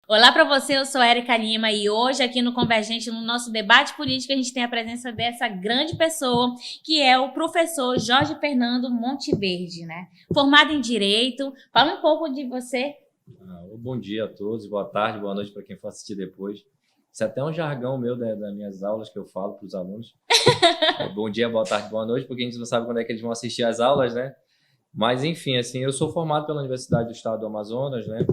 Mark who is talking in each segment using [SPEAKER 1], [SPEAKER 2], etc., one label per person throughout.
[SPEAKER 1] Olá para você, eu sou Érica Lima e hoje aqui no Convergente, no nosso debate político, a gente tem a presença dessa grande pessoa, que é o professor Jorge Fernando Monteverde, né? Formado em Direito. Fala um pouco de você.
[SPEAKER 2] Bom dia a todos, boa tarde, boa noite para quem for assistir depois. Isso é até um jargão meu das minhas aulas que eu falo para os alunos. Bom dia, boa tarde, boa noite, porque a gente não sabe quando é que eles vão assistir às aulas, né? Mas, enfim, assim, eu sou formado pela Universidade do Estado do Amazonas, né?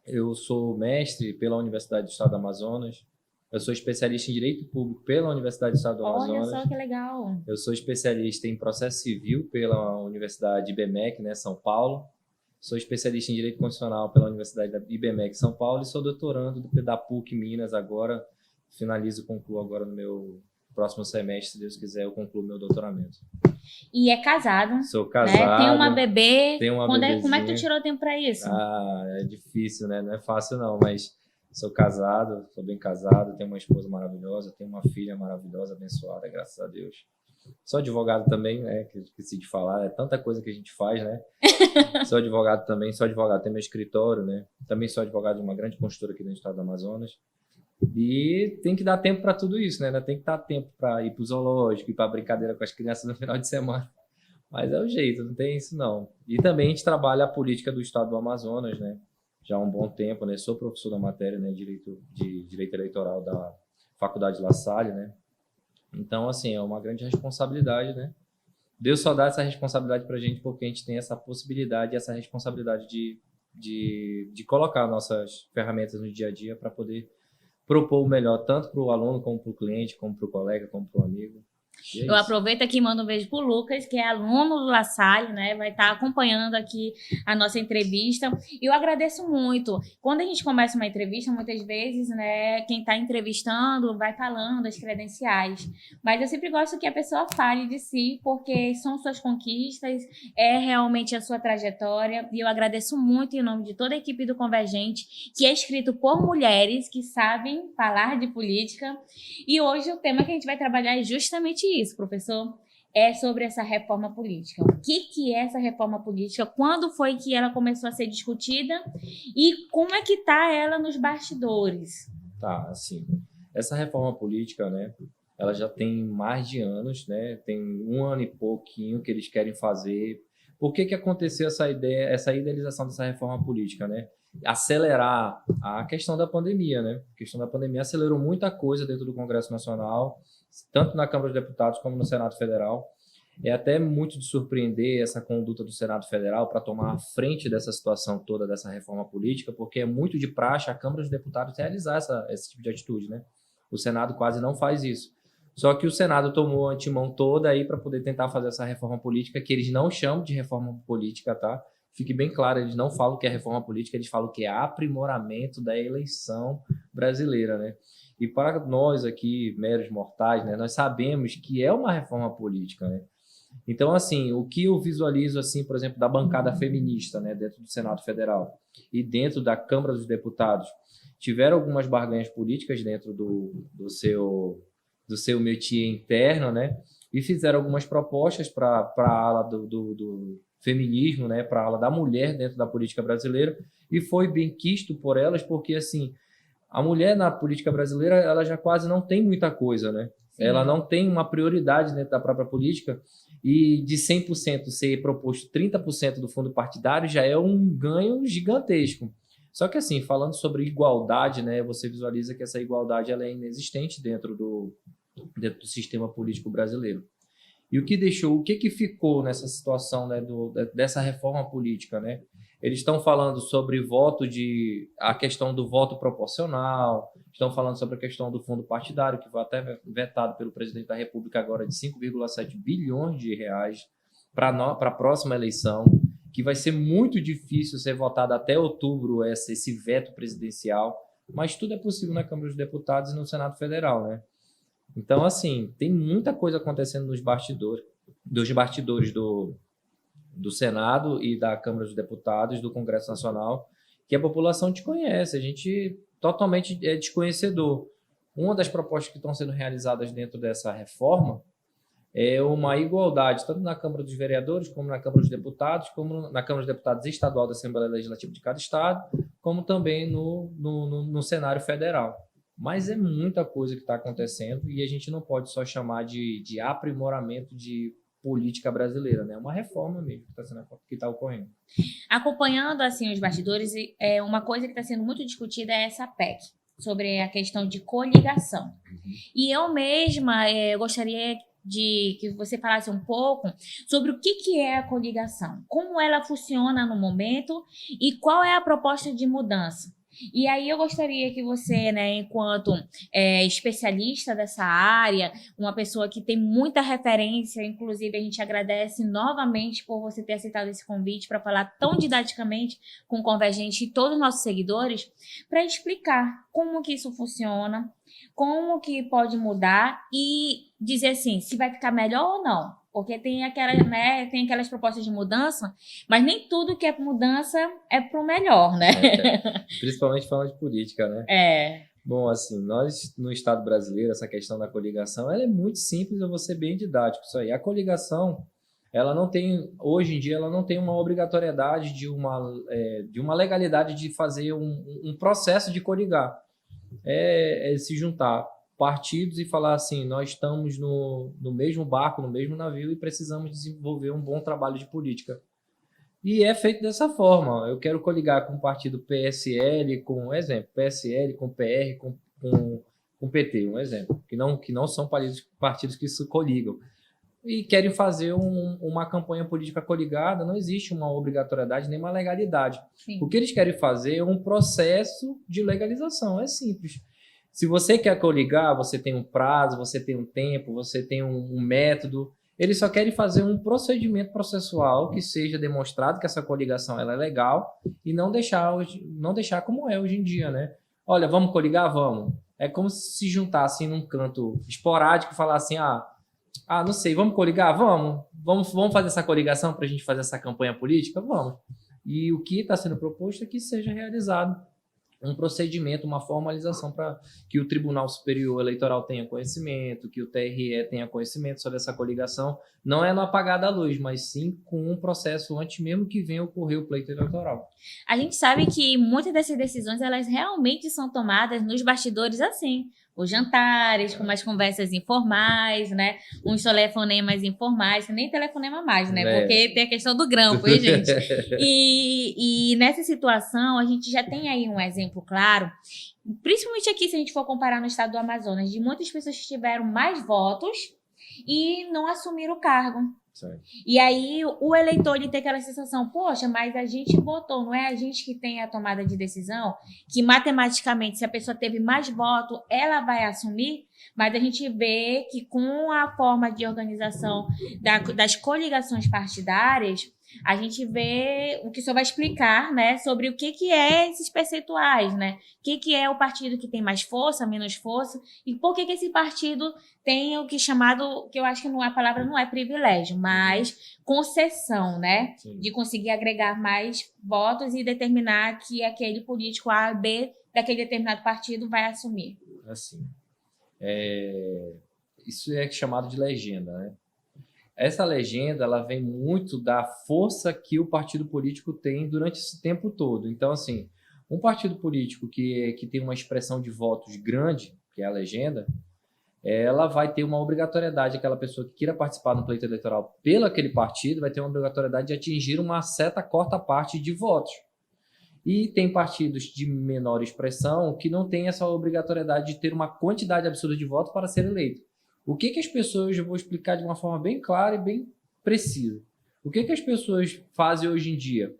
[SPEAKER 2] Eu sou mestre pela Universidade do Estado do Amazonas. Eu sou especialista em Direito Público pela Universidade do Estado do
[SPEAKER 1] Olha só
[SPEAKER 2] Amazonas.
[SPEAKER 1] que legal.
[SPEAKER 2] Eu sou especialista em Processo Civil pela Universidade IBMEC, né, São Paulo. Sou especialista em Direito Constitucional pela Universidade da IBMEC São Paulo e sou doutorando da PUC Minas agora. Concluo agora no meu próximo semestre, se Deus quiser, eu concluo meu doutoramento.
[SPEAKER 1] E é casado,
[SPEAKER 2] Sou
[SPEAKER 1] né? Tem uma
[SPEAKER 2] casado,
[SPEAKER 1] bebê.
[SPEAKER 2] tenho uma
[SPEAKER 1] Como é que tu
[SPEAKER 2] bebezinha.
[SPEAKER 1] tirou tempo para isso?
[SPEAKER 2] É difícil, né? Não é fácil não, mas sou casado, sou bem casado, tenho uma esposa maravilhosa, tenho uma filha maravilhosa, abençoada, graças a Deus. Sou advogado também, né? Que eu esqueci de falar, é tanta coisa que a gente faz, né? Sou advogado também, tenho meu escritório, né? Também sou advogado de uma grande construtora aqui no estado do Amazonas. E tem que dar tempo para tudo isso, né? Tem que dar tempo para ir para o zoológico, ir para brincadeira com as crianças no final de semana. Mas é o jeito, não tem isso não. E também a gente trabalha a política do estado do Amazonas, né? Já há um bom tempo, né? Sou professor da matéria, né? Direito eleitoral da Faculdade La Salle, né? Então, assim, é uma grande responsabilidade, né? Deus só dá essa responsabilidade para a gente porque a gente tem essa possibilidade, essa responsabilidade de colocar nossas ferramentas no dia a dia para poder propor o melhor, tanto para o aluno, como para o cliente, como para o colega, como para o amigo.
[SPEAKER 1] Eu aproveito aqui e mando um beijo pro Lucas, que é aluno do La Salle, né? Vai estar acompanhando aqui a nossa entrevista. E eu agradeço muito. Quando a gente começa uma entrevista, muitas vezes, né, quem está entrevistando vai falando as credenciais. Mas eu sempre gosto que a pessoa fale de si, porque são suas conquistas, é realmente a sua trajetória. E eu agradeço muito em nome de toda a equipe do Convergente, que é escrito por mulheres que sabem falar de política. E hoje o tema que a gente vai trabalhar é justamente isso, professor. É sobre essa reforma política. O que é essa reforma política? Quando foi que ela começou a ser discutida? E como é que está ela nos bastidores?
[SPEAKER 2] Tá, assim, essa reforma política, né, ela já tem mais de anos, né, tem um ano e pouquinho que eles querem fazer. Por que aconteceu essa ideia, essa idealização dessa reforma política, né? Acelerar a questão da pandemia, né? A questão da pandemia acelerou muita coisa dentro do Congresso Nacional, tanto na Câmara dos Deputados como no Senado Federal. É até muito de surpreender essa conduta do Senado Federal para tomar a frente dessa situação toda, dessa reforma política, porque é muito de praxe a Câmara dos Deputados realizar esse tipo de atitude, né? O Senado quase não faz isso. Só que o Senado tomou a antemão toda aí para poder tentar fazer essa reforma política, que eles não chamam de reforma política, tá? Fique bem claro, eles não falam que é reforma política, eles falam que é aprimoramento da eleição brasileira, né? E para nós aqui, meros mortais, né, nós sabemos que é uma reforma política, né? Então, assim, o que eu visualizo, assim, por exemplo, da bancada feminista, né, dentro do Senado Federal e dentro da Câmara dos Deputados, tiveram algumas barganhas políticas dentro do seu métier interno, né, e fizeram algumas propostas para a ala do feminismo, né, para a ala da mulher dentro da política brasileira, e foi bem quisto por elas, porque, assim, a mulher na política brasileira, ela já quase não tem muita coisa, né? Sim. Ela não tem uma prioridade dentro da própria política, e de 100% ser proposto 30% do fundo partidário já é um ganho gigantesco. Só que, assim, falando sobre igualdade, né, você visualiza que essa igualdade ela é inexistente dentro do sistema político brasileiro. E o que ficou nessa situação, né, dessa reforma política, né? Eles estão falando sobre a questão do voto proporcional, estão falando sobre a questão do fundo partidário, que foi até vetado pelo presidente da República agora de 5,7 bilhões de reais para a próxima eleição, que vai ser muito difícil ser votado até outubro esse veto presidencial, mas tudo é possível na Câmara dos Deputados e no Senado Federal, né? Então, assim, tem muita coisa acontecendo nos bastidores, do Senado e da Câmara dos Deputados, do Congresso Nacional, que a população desconhece, a gente totalmente é desconhecedor. Uma das propostas que estão sendo realizadas dentro dessa reforma é uma igualdade, tanto na Câmara dos Vereadores, como na Câmara dos Deputados, como na Câmara dos Deputados Estadual da Assembleia Legislativa de cada estado, como também no cenário federal. Mas é muita coisa que está acontecendo e a gente não pode só chamar de aprimoramento de política brasileira, né? É uma reforma mesmo que está ocorrendo.
[SPEAKER 1] Acompanhando assim os bastidores, uma coisa que está sendo muito discutida é essa PEC, sobre a questão de coligação. E eu mesma gostaria de que você falasse um pouco sobre o que é a coligação, como ela funciona no momento e qual é a proposta de mudança. E aí eu gostaria que você, né, enquanto especialista dessa área, uma pessoa que tem muita referência, inclusive a gente agradece novamente por você ter aceitado esse convite para falar tão didaticamente com o Convergente e todos os nossos seguidores, para explicar como que isso funciona, como que pode mudar e dizer assim, se vai ficar melhor ou não. Porque tem aquelas propostas de mudança, mas nem tudo que é mudança é para o melhor, né?
[SPEAKER 2] Principalmente falando de política, né? Bom, assim, nós no Estado brasileiro, essa questão da coligação, ela é muito simples, eu vou ser bem didático isso aí. A coligação, ela não tem, hoje em dia, ela não tem uma obrigatoriedade de uma legalidade de fazer um processo de coligar. É se juntar partidos e falar assim, nós estamos no mesmo barco, no mesmo navio e precisamos desenvolver um bom trabalho de política. E é feito dessa forma. Eu quero coligar com o partido PSL, com exemplo, PSL, com PR, com PT, um exemplo, que não são partidos que se coligam. E querem fazer uma campanha política coligada, não existe uma obrigatoriedade nem uma legalidade. Sim. O que eles querem fazer é um processo de legalização, é simples. Se você quer coligar, você tem um prazo, você tem um tempo, você tem um método. Eles só querem fazer um procedimento processual que seja demonstrado que essa coligação ela é legal e não deixar como é hoje em dia, né? Olha, vamos coligar? Vamos. É como se juntassem num canto esporádico e falassem, não sei, vamos coligar? Vamos fazer essa coligação para a gente fazer essa campanha política? Vamos. E o que está sendo proposto é que seja realizado um procedimento, uma formalização para que o Tribunal Superior Eleitoral tenha conhecimento, que o TRE tenha conhecimento sobre essa coligação, não é no apagar da luz, mas sim com um processo antes mesmo que venha ocorrer o pleito eleitoral.
[SPEAKER 1] A gente sabe que muitas dessas decisões, elas realmente são tomadas nos bastidores assim, os jantares, com umas conversas informais, né? Uns telefonemas informais, nem telefonema mais, né? Porque tem a questão do grampo, hein, gente? E nessa situação, a gente já tem aí um exemplo claro, principalmente aqui, se a gente for comparar no estado do Amazonas, de muitas pessoas que tiveram mais votos e não assumiram o cargo. Certo. E aí o eleitor ele tem aquela sensação, poxa, mas a gente votou, não é a gente que tem a tomada de decisão, que matematicamente se a pessoa teve mais voto, ela vai assumir, mas a gente vê que com a forma de organização das coligações partidárias, a gente vê o que o senhor vai explicar, né, sobre o que é esses percentuais, né? O que é o partido que tem mais força, menos força, e por que esse partido tem o que chamado, que eu acho que a palavra não é privilégio, mas concessão, né? Sim. De conseguir agregar mais votos e determinar que aquele político A, B, daquele determinado partido vai assumir.
[SPEAKER 2] Assim, isso é chamado de legenda, né? Essa legenda ela vem muito da força que o partido político tem durante esse tempo todo. Então, assim, um partido político que tem uma expressão de votos grande, que é a legenda, ela vai ter uma obrigatoriedade, aquela pessoa que queira participar no pleito eleitoral pelo aquele partido vai ter uma obrigatoriedade de atingir uma certa quarta parte de votos. E tem partidos de menor expressão que não tem essa obrigatoriedade de ter uma quantidade absurda de votos para ser eleito. O que as pessoas, eu vou explicar de uma forma bem clara e bem precisa. O que as pessoas fazem hoje em dia?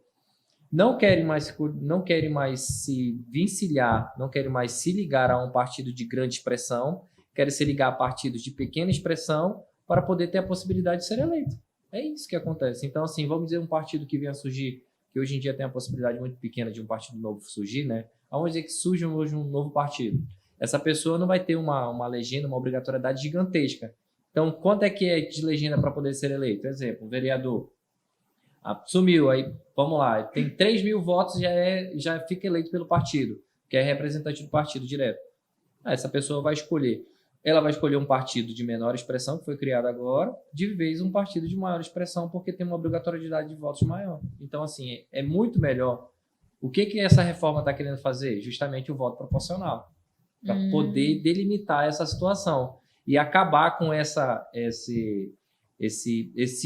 [SPEAKER 2] Não querem mais se vincilhar, não querem mais se ligar a um partido de grande expressão, querem se ligar a partidos de pequena expressão para poder ter a possibilidade de ser eleito. É isso que acontece. Então, assim, vamos dizer um partido que venha a surgir, que hoje em dia tem a possibilidade muito pequena de um partido novo surgir, né? Vamos dizer que surge hoje um novo partido. Essa pessoa não vai ter uma legenda, uma obrigatoriedade gigantesca. Então, quanto é que é de legenda para poder ser eleito? Por exemplo, o vereador sumiu, aí vamos lá, tem 3 mil votos, já fica eleito pelo partido, que é representante do partido direto. Essa pessoa vai escolher. Ela vai escolher um partido de menor expressão, que foi criado agora, de vez um partido de maior expressão, porque tem uma obrigatoriedade de votos maior. Então, assim, é muito melhor O que essa reforma está querendo fazer? Justamente o voto proporcional, para poder delimitar essa situação e acabar com esse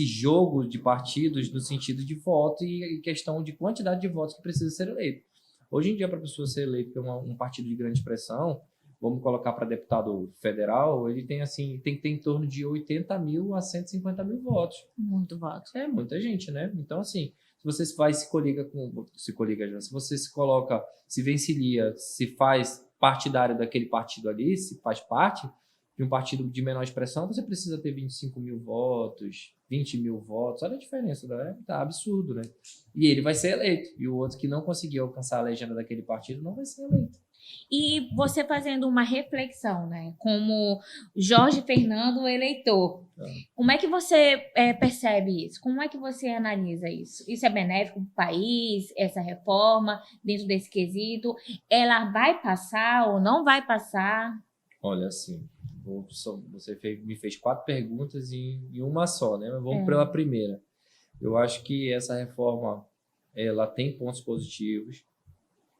[SPEAKER 2] jogo de partidos no sentido de voto e questão de quantidade de votos que precisa ser eleito. Hoje em dia, para a pessoa ser eleita por um partido de grande expressão, vamos colocar para deputado federal, ele tem que ter em torno de 80 mil a 150 mil votos.
[SPEAKER 1] Muito voto.
[SPEAKER 2] É muita gente, né? Então, assim, se você vai se você se coloca, se vencilia, se faz partidário daquele partido ali, se faz parte de um partido de menor expressão, você precisa ter 25 mil votos, 20 mil votos. Olha a diferença, né? Tá absurdo, né? E ele vai ser eleito. E o outro que não conseguiu alcançar a legenda daquele partido não vai ser eleito.
[SPEAKER 1] E você fazendo uma reflexão, né? Como Jorge Fernando eleitor, como é que você percebe isso? Como é que você analisa isso? Isso é benéfico para o país, essa reforma, dentro desse quesito? Ela vai passar ou não vai passar?
[SPEAKER 2] Olha, assim, você me fez 4 perguntas em uma só, né? Mas vamos pela primeira. Eu acho que essa reforma, ela tem pontos positivos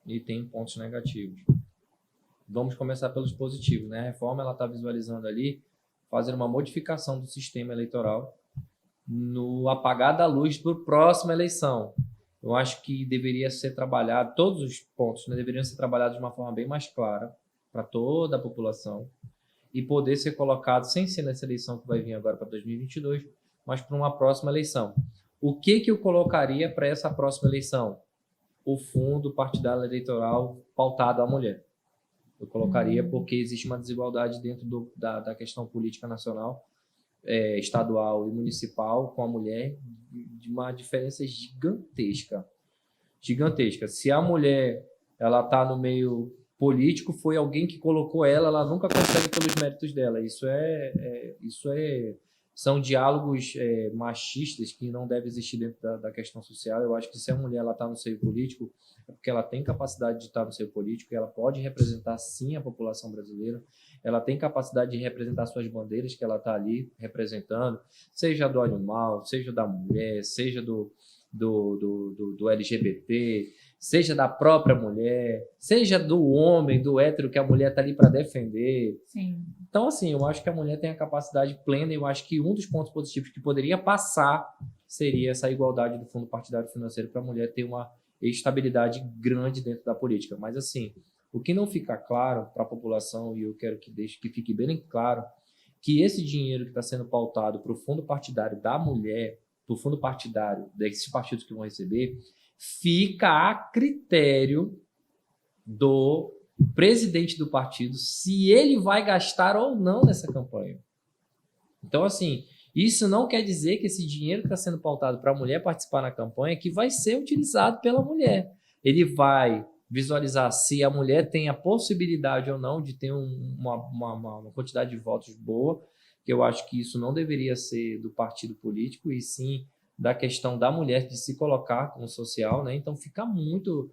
[SPEAKER 2] e tem pontos negativos. Vamos começar pelos positivos, né? A reforma, ela está visualizando ali, fazendo uma modificação do sistema eleitoral no apagar da luz para a próxima eleição. Eu acho que deveria ser trabalhado, todos os pontos, né, deveriam ser trabalhados de uma forma bem mais clara para toda a população e poder ser colocado, sem ser nessa eleição que vai vir agora para 2022, mas para uma próxima eleição. O que eu colocaria para essa próxima eleição? O fundo partidário eleitoral pautado à mulher. Eu colocaria porque existe uma desigualdade dentro da questão política nacional, estadual e municipal com a mulher, de uma diferença gigantesca. Gigantesca. Se a mulher ela está no meio político, foi alguém que colocou ela nunca consegue pelos méritos dela. São diálogos machistas que não devem existir dentro da questão social. Eu acho que se a mulher está no seio político, é porque ela tem capacidade de estar no seio político, ela pode representar sim a população brasileira, ela tem capacidade de representar suas bandeiras que ela está ali representando, seja do animal, seja da mulher, seja do LGBT, seja da própria mulher, seja do homem, do hétero que a mulher está ali para defender.
[SPEAKER 1] Sim.
[SPEAKER 2] Então, assim, eu acho que a mulher tem a capacidade plena e eu acho que um dos pontos positivos que poderia passar seria essa igualdade do fundo partidário financeiro para a mulher ter uma estabilidade grande dentro da política. Mas, assim, o que não fica claro para a população, e eu quero que fique bem claro, que esse dinheiro que está sendo pautado para o fundo partidário da mulher, para o fundo partidário desses partidos que vão receber, fica a critério do presidente do partido se ele vai gastar ou não nessa campanha. Então, assim, isso não quer dizer que esse dinheiro que está sendo pautado para a mulher participar na campanha que vai ser utilizado pela mulher. Ele vai visualizar se a mulher tem a possibilidade ou não de ter uma quantidade de votos boa, que eu acho que isso não deveria ser do partido político, e sim da questão da mulher de se colocar como social, né? Então fica muito...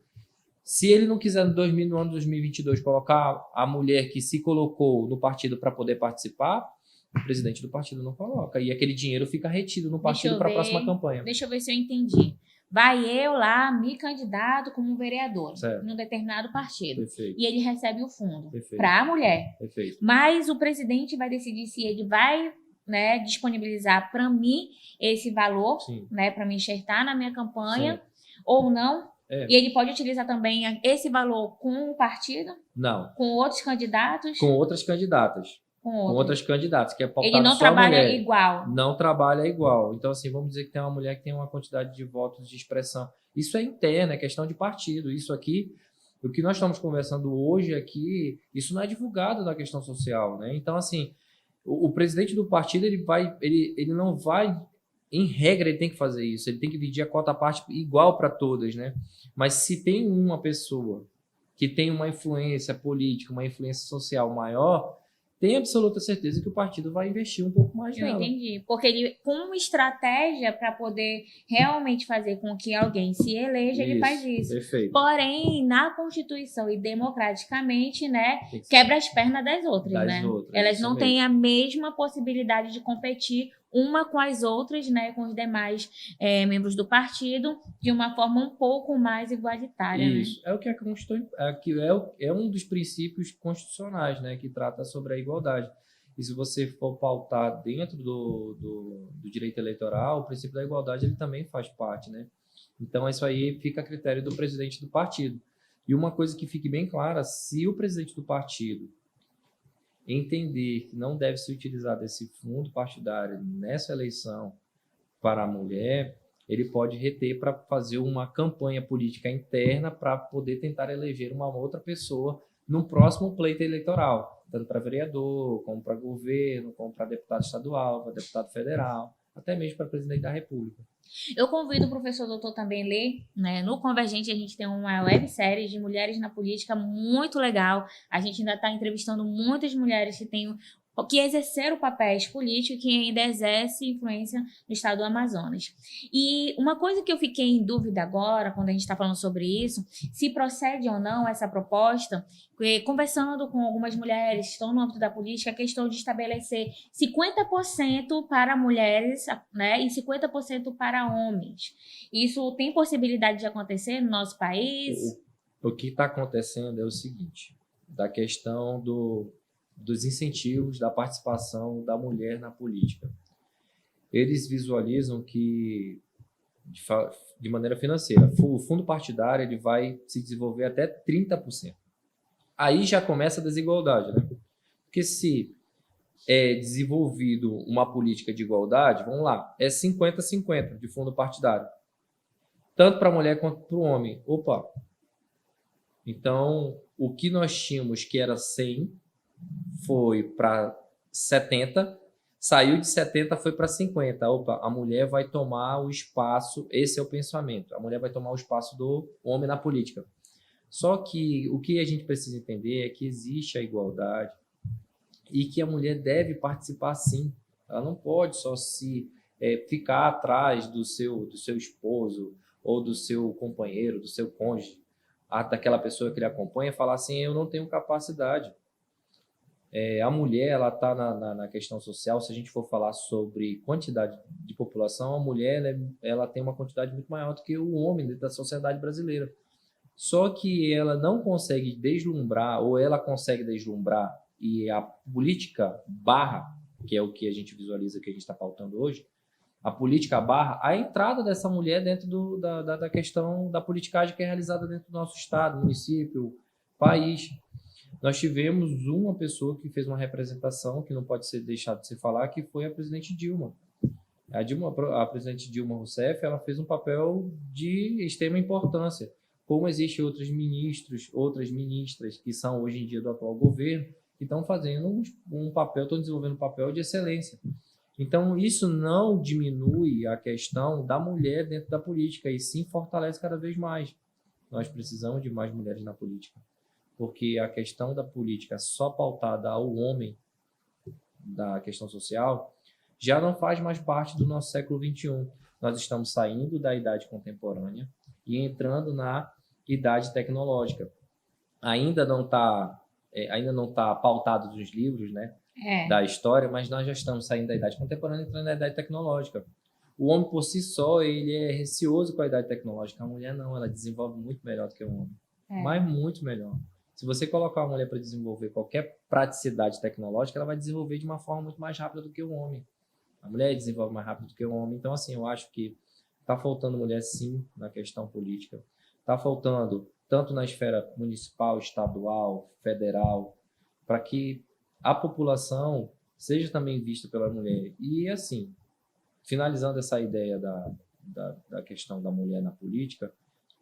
[SPEAKER 2] Se ele não quiser no ano de 2022 colocar a mulher que se colocou no partido para poder participar, o presidente do partido não coloca. E aquele dinheiro fica retido no partido para a próxima campanha.
[SPEAKER 1] Deixa eu ver se eu entendi. Vai eu lá, me candidato como vereador num determinado partido.
[SPEAKER 2] Perfeito.
[SPEAKER 1] E ele recebe o fundo
[SPEAKER 2] Perfeito.
[SPEAKER 1] para a mulher.
[SPEAKER 2] Perfeito.
[SPEAKER 1] Mas o presidente vai decidir se ele vai, né, disponibilizar para mim esse valor, né, para me enxertar na minha campanha, ou não. E ele pode utilizar também esse valor com o partido?
[SPEAKER 2] Não.
[SPEAKER 1] Com outros candidatos?
[SPEAKER 2] Com outras candidatas. Com outras candidatas, que é pautado
[SPEAKER 1] ele não
[SPEAKER 2] só a mulher.
[SPEAKER 1] trabalha igual.
[SPEAKER 2] Não trabalha igual. Então, assim, vamos dizer que tem uma mulher que tem uma quantidade de votos de expressão. Isso é interno, é questão de partido. Isso aqui, o que nós estamos conversando hoje aqui, isso não é divulgado na questão social, né? Então, assim, o presidente do partido, ele não vai... Em regra, ele tem que fazer isso. Ele tem que dividir a cota à parte igual para todas, né? Mas se tem uma pessoa que tem uma influência política, uma influência social maior, tem absoluta certeza que o partido vai investir um pouco mais nela.
[SPEAKER 1] Eu entendi. Porque ele, com uma estratégia para poder realmente fazer com que alguém se eleja, ele faz isso.
[SPEAKER 2] Perfeito.
[SPEAKER 1] Porém, na Constituição e democraticamente, né, quebra as pernas das outras, né? Elas não têm a mesma possibilidade de competir uma com as outras, né, com os demais membros do partido, de uma forma um pouco mais igualitária.
[SPEAKER 2] Isso,
[SPEAKER 1] né?
[SPEAKER 2] é o que a Constituição, é um dos princípios constitucionais, né, que trata sobre a igualdade. E se você for pautar dentro do direito eleitoral, o princípio da igualdade ele também faz parte, né? Então, isso aí fica a critério do presidente do partido. E uma coisa que fique bem clara, se o presidente do partido entender que não deve se utilizar desse fundo partidário nessa eleição para a mulher, ele pode reter para fazer uma campanha política interna para poder tentar eleger uma outra pessoa no próximo pleito eleitoral, tanto para vereador, como para governo, como para deputado estadual, para deputado federal, até mesmo para presidente da República.
[SPEAKER 1] Eu convido o professor doutor também a ler, né? No Convergente a gente tem uma websérie de mulheres na política muito legal. A gente ainda está entrevistando muitas mulheres que exerceram papéis políticos e que ainda exercem influência no estado do Amazonas. E uma coisa que eu fiquei em dúvida agora, quando a gente está falando sobre isso, se procede ou não essa proposta, conversando com algumas mulheres que estão no âmbito da política, a questão de estabelecer 50% para mulheres, né, e 50% para homens. Isso tem possibilidade de acontecer no nosso país?
[SPEAKER 2] O que está acontecendo é o seguinte, da questão dos incentivos da participação da mulher na política. Eles visualizam que, de maneira financeira, o fundo partidário ele vai se desenvolver até 30%. Aí já começa a desigualdade, né? Porque se é desenvolvido uma política de igualdade, vamos lá, é 50-50 de fundo partidário. Tanto para a mulher quanto para o homem. Opa! Então, o que nós tínhamos que era 100 foi para 70, saiu de 70, foi para 50. Opa, a mulher vai tomar o espaço, esse é o pensamento, a mulher vai tomar o espaço do homem na política. Só que o que a gente precisa entender é que existe a igualdade e que a mulher deve participar sim. Ela não pode só ficar atrás do seu esposo ou do seu companheiro, do seu cônjuge, daquela pessoa que lhe acompanha, falar assim, eu não tenho capacidade. A mulher, ela está na questão social, se a gente for falar sobre quantidade de população, a mulher ela tem uma quantidade muito maior do que o homem dentro da sociedade brasileira. Só que ela não consegue deslumbrar, ou ela consegue deslumbrar, e a política barra, que é o que a gente visualiza que a gente está pautando hoje, a política barra a entrada dessa mulher dentro da questão da politicagem que é realizada dentro do nosso estado, município, país. Nós tivemos uma pessoa que fez uma representação que não pode ser deixado de se falar, que foi a presidente Dilma. A presidente Dilma Rousseff, ela fez um papel de extrema importância, como existem outros ministros, outras ministras que são hoje em dia do atual governo, que estão fazendo um papel, estão desenvolvendo um papel de excelência. Então, isso não diminui a questão da mulher dentro da política, e sim fortalece cada vez mais. Nós precisamos de mais mulheres na política, porque a questão da política só pautada ao homem, da questão social, já não faz mais parte do nosso século XXI. Nós estamos saindo da idade contemporânea e entrando na idade tecnológica. Ainda não está pautado nos livros, né, da história, mas nós já estamos saindo da idade contemporânea e entrando na idade tecnológica. O homem, por si só, ele é receoso com a idade tecnológica. A mulher não, ela desenvolve muito melhor do que o homem. Mas muito melhor. Se você colocar uma mulher para desenvolver qualquer praticidade tecnológica, ela vai desenvolver de uma forma muito mais rápida do que o homem. A mulher desenvolve mais rápido do que o homem. Então, assim, eu acho que está faltando mulher, sim, na questão política. Está faltando tanto na esfera municipal, estadual, federal, para que a população seja também vista pela mulher. E, assim, finalizando essa ideia da questão da mulher na política,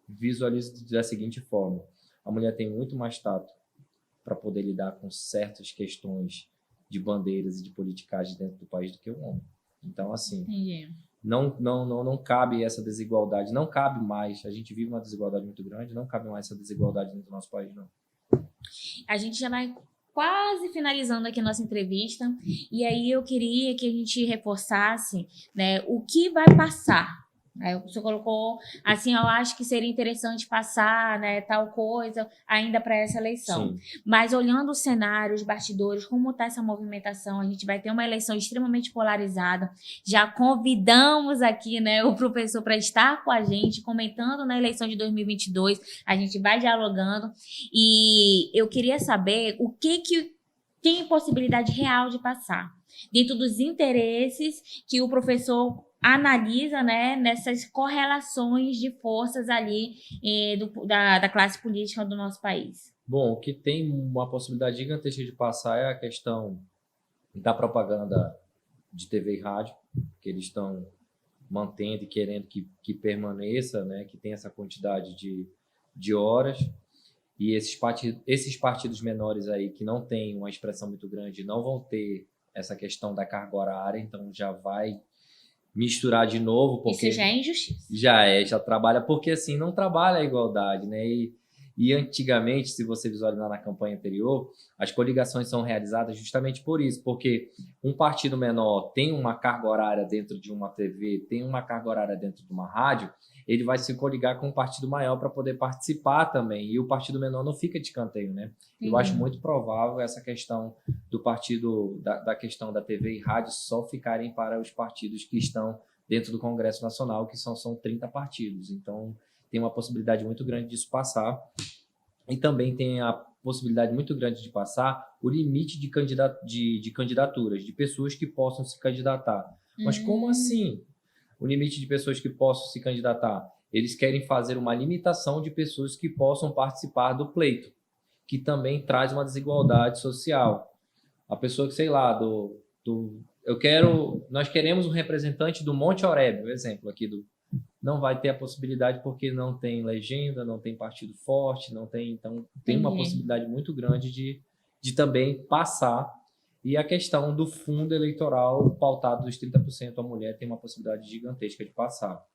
[SPEAKER 2] visualizo da seguinte forma. A mulher tem muito mais tato para poder lidar com certas questões de bandeiras e de politicagem dentro do país do que o homem. Então, assim, não cabe essa desigualdade, não cabe mais. A gente vive uma desigualdade muito grande, não cabe mais essa desigualdade dentro do nosso país, não.
[SPEAKER 1] A gente já vai quase finalizando aqui a nossa entrevista, e aí eu queria que a gente reforçasse, né, o que vai passar Aí você colocou, assim, eu acho que seria interessante passar, né, tal coisa ainda para essa eleição.
[SPEAKER 2] Sim.
[SPEAKER 1] Mas olhando o cenário, os bastidores, como está essa movimentação, a gente vai ter uma eleição extremamente polarizada. Já convidamos aqui, né, o professor para estar com a gente, comentando na eleição de 2022. A gente vai dialogando. E eu queria saber o que tem possibilidade real de passar, dentro dos interesses que o professor analisa, né, nessas correlações de forças ali da classe política do nosso país.
[SPEAKER 2] Bom, o que tem uma possibilidade gigantesca de passar é a questão da propaganda de TV e rádio, que eles estão mantendo e querendo que permaneça, né, que tenha essa quantidade de horas. E esses partidos menores aí, que não têm uma expressão muito grande, não vão ter essa questão da carga horária, então já vai misturar de novo, porque
[SPEAKER 1] isso já é injustiça.
[SPEAKER 2] já trabalha, porque assim, não trabalha a igualdade, né? E antigamente, se você visualizar na campanha anterior, as coligações são realizadas justamente por isso, porque um partido menor tem uma carga horária dentro de uma TV, tem uma carga horária dentro de uma rádio, ele vai se coligar com um partido maior para poder participar também, e o partido menor não fica de escanteio, né? Eu acho muito provável essa questão do partido, da questão da TV e rádio só ficarem para os partidos que estão dentro do Congresso Nacional, que são 30 partidos. Então, tem uma possibilidade muito grande disso passar. E também tem a possibilidade muito grande de passar o limite de candidaturas, de pessoas que possam se candidatar. Mas como assim? O limite de pessoas que possam se candidatar? Eles querem fazer uma limitação de pessoas que possam participar do pleito, que também traz uma desigualdade social. A pessoa que, sei lá, nós queremos um representante do Monte Oreb, exemplo aqui não vai ter a possibilidade porque não tem legenda, não tem partido forte, não tem, então tem uma possibilidade muito grande de também passar. E a questão do fundo eleitoral pautado dos 30% a mulher tem uma possibilidade gigantesca de passar.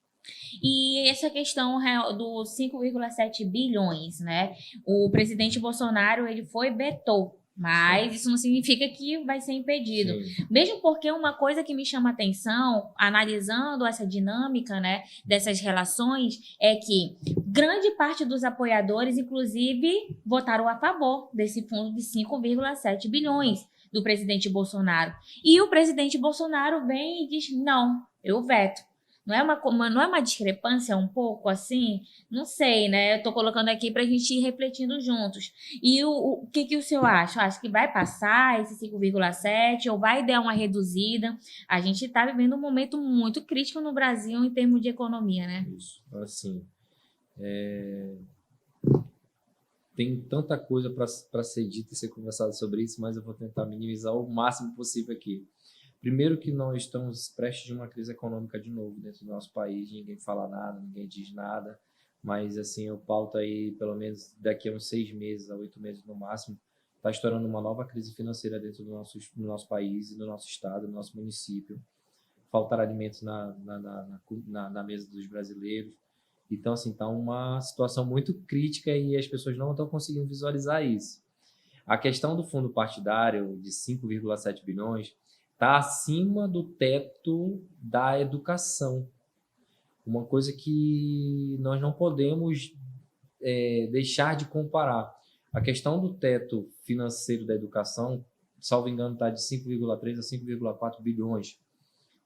[SPEAKER 1] E essa questão dos 5,7 bilhões, né? O presidente Bolsonaro, ele vetou, mas isso não significa que vai ser impedido. Sim. Mesmo porque uma coisa que me chama atenção, analisando essa dinâmica, né, dessas relações, é que grande parte dos apoiadores, inclusive, votaram a favor desse fundo de 5,7 bilhões do presidente Bolsonaro. E o presidente Bolsonaro vem e diz, não, eu veto. Não é uma discrepância um pouco assim? Não sei, né? Eu tô colocando aqui pra gente ir refletindo juntos. E o que o senhor acha? Acho que vai passar esse 5,7 ou vai dar uma reduzida? A gente tá vivendo um momento muito crítico no Brasil em termos de economia, né?
[SPEAKER 2] Isso, assim, tem tanta coisa para ser dita e ser conversada sobre isso, mas eu vou tentar minimizar o máximo possível aqui. Primeiro que nós estamos prestes de uma crise econômica de novo dentro do nosso país, ninguém fala nada, ninguém diz nada, mas assim, eu pauto aí, pelo menos daqui a uns 6 meses, a 8 meses no máximo, está estourando uma nova crise financeira dentro do nosso país, do nosso estado, do nosso município. Faltar alimentos na mesa dos brasileiros. Então, assim, está uma situação muito crítica e as pessoas não estão conseguindo visualizar isso. A questão do fundo partidário de 5,7 bilhões está acima do teto da educação. Uma coisa que nós não podemos deixar de comparar. A questão do teto financeiro da educação, salvo engano, está de 5,3 a 5,4 bilhões.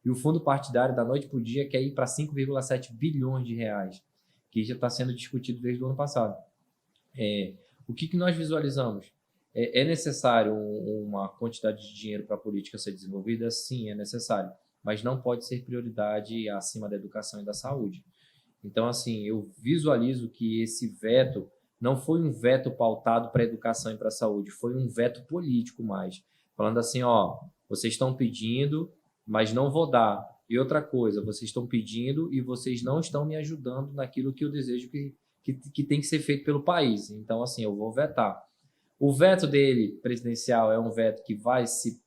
[SPEAKER 2] E o fundo partidário, da noite para o dia, quer ir para 5,7 bilhões de reais, que já está sendo discutido desde o ano passado. O que nós visualizamos? É necessário uma quantidade de dinheiro para a política ser desenvolvida? Sim, é necessário, mas não pode ser prioridade acima da educação e da saúde. Então, assim, eu visualizo que esse veto não foi um veto pautado para a educação e para a saúde, foi um veto político mais, falando assim, vocês estão pedindo, mas não vou dar. E outra coisa, vocês estão pedindo e vocês não estão me ajudando naquilo que eu desejo que tem que ser feito pelo país. Então, assim, eu vou vetar. O veto dele, presidencial, é um veto que vai se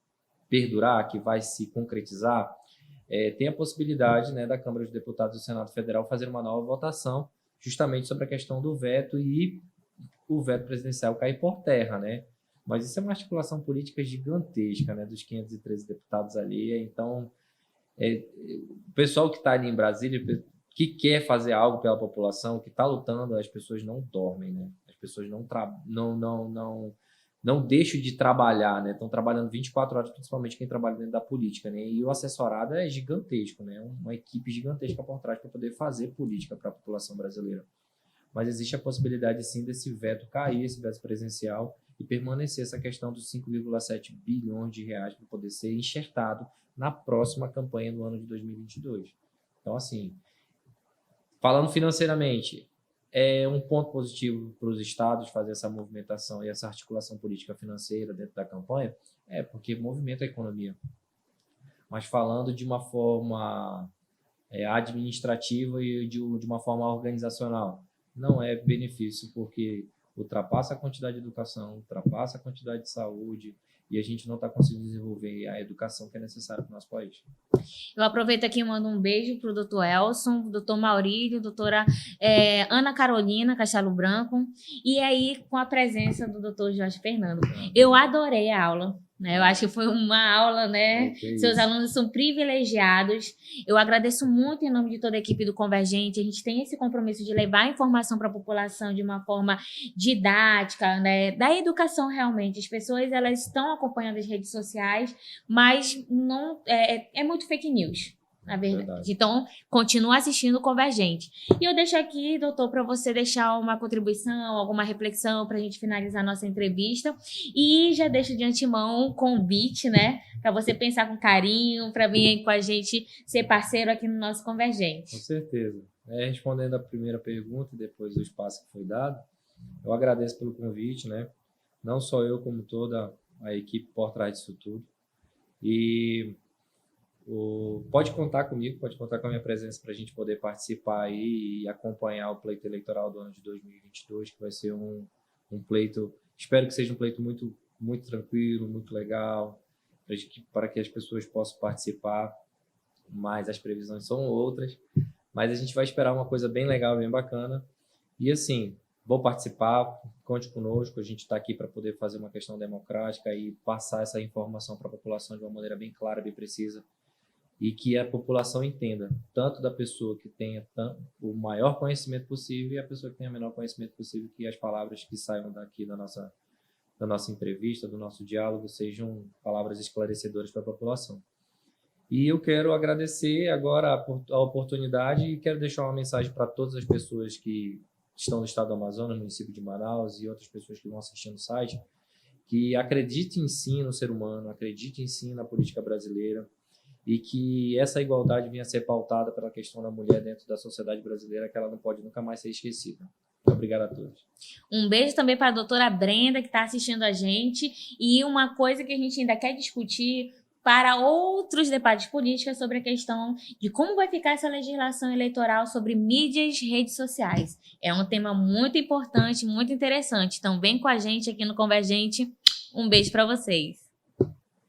[SPEAKER 2] perdurar, que vai se concretizar. Tem a possibilidade, né, da Câmara dos Deputados do Senado Federal fazer uma nova votação justamente sobre a questão do veto e o veto presidencial cair por terra, né? Mas isso é uma articulação política gigantesca, né, dos 513 deputados ali. Então, o pessoal que está ali em Brasília, que quer fazer algo pela população, que está lutando, as pessoas não dormem, né? As pessoas não deixam de trabalhar, né? Estão trabalhando 24 horas, principalmente quem trabalha dentro da política, né? E o assessorado é gigantesco, né? Uma equipe gigantesca por trás para poder fazer política para a população brasileira. Mas existe a possibilidade, sim, desse veto cair, esse veto presencial, e permanecer essa questão dos 5,7 bilhões de reais para poder ser enxertado na próxima campanha do ano de 2022. Então, assim, falando financeiramente, é um ponto positivo para os estados fazer essa movimentação e essa articulação política financeira dentro da campanha, porque movimenta a economia. Mas falando de uma forma administrativa e de uma forma organizacional, não é benefício, porque ultrapassa a quantidade de educação, ultrapassa a quantidade de saúde, e a gente não está conseguindo desenvolver a educação que é necessária para o nosso país.
[SPEAKER 1] Eu aproveito aqui e mando um beijo para o doutor Elson, doutor Maurílio, doutora Ana Carolina Castelo Branco, e aí com a presença do doutor Jorge Fernando. Eu adorei a aula. Eu acho que foi uma aula, né? Seus alunos são privilegiados. Eu agradeço muito em nome de toda a equipe do Convergente. A gente tem esse compromisso de levar a informação para a população de uma forma didática, né? Da educação realmente. As pessoas elas estão acompanhando as redes sociais, mas não é muito fake news. Na verdade. Então, continua assistindo o Convergente. E eu deixo aqui, doutor, para você deixar uma contribuição, alguma reflexão para a gente finalizar a nossa entrevista. E já deixo de antemão um convite, né? Para você pensar com carinho, para vir aí com a gente ser parceiro aqui no nosso Convergente.
[SPEAKER 2] Com certeza. Respondendo a primeira pergunta e depois o espaço que foi dado, eu agradeço pelo convite, né? Não só eu, como toda a equipe por trás disso tudo. E pode contar comigo, pode contar com a minha presença para a gente poder participar aí e acompanhar o pleito eleitoral do ano de 2022, que vai ser um pleito, espero que seja um pleito muito, muito tranquilo, muito legal, para que as pessoas possam participar, mas as previsões são outras, mas a gente vai esperar uma coisa bem legal, bem bacana, e assim, vou participar, conte conosco, a gente está aqui para poder fazer uma questão democrática e passar essa informação para a população de uma maneira bem clara, bem precisa, e que a população entenda, tanto da pessoa que tenha o maior conhecimento possível e a pessoa que tenha o menor conhecimento possível, que as palavras que saiam daqui da nossa entrevista, do nosso diálogo, sejam palavras esclarecedoras para a população. E eu quero agradecer agora a oportunidade e quero deixar uma mensagem para todas as pessoas que estão no estado do Amazonas, no município de Manaus e outras pessoas que vão assistir no site, que acreditem em si no ser humano, acreditem em si na política brasileira, e que essa igualdade venha a ser pautada pela questão da mulher dentro da sociedade brasileira, que ela não pode nunca mais ser esquecida. Obrigado a todos.
[SPEAKER 1] Um beijo também para a doutora Brenda, que está assistindo a gente. E uma coisa que a gente ainda quer discutir para outros debates políticos sobre a questão de como vai ficar essa legislação eleitoral sobre mídias e redes sociais. É um tema muito importante, muito interessante. Então, vem com a gente aqui no Convergente. Um beijo para vocês.